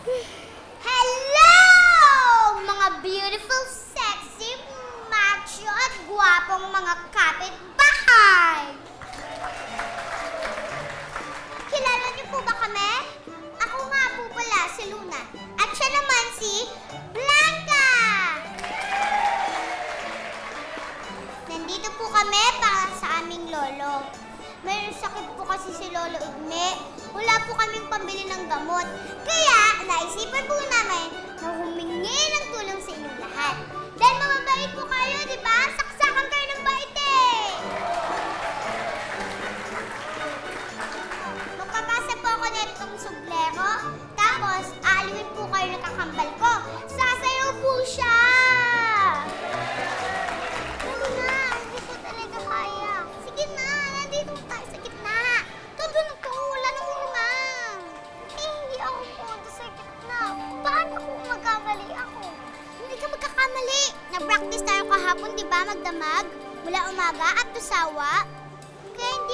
Hello! Mga beautiful, sexy, macho at gwapong mga kapitbahay! Kilala niyo po ba kami? Ako nga po pala si Luna. At siya naman si Blanca! Nandito po kami para sa aming lolo. May sakit po kasi si Lolo Igme. Wala po kaming pambili ng gamot. Kaya, naisipan po namin na humingi ng tulong sa inyong lahat. Dahil mababait po kayo, di ba? Saksakan kayo ng bait eh! Magpapasa po ako nitong sublero. Tapos, aaliwin po kayo ng kakambal ko. Sasayaw po siya! Ano na? Hindi ko talaga kaya. Sige na, nandito tayo sa gitna. Doon ko, wala nang ulang. Eh, hindi ako punta sa gitna. Paano kung magkamali ako? Hindi ka magkakamali. Nag-practice tayo kahapon, di ba, magdamag? Mula umaga at tusawa. Kaya hindi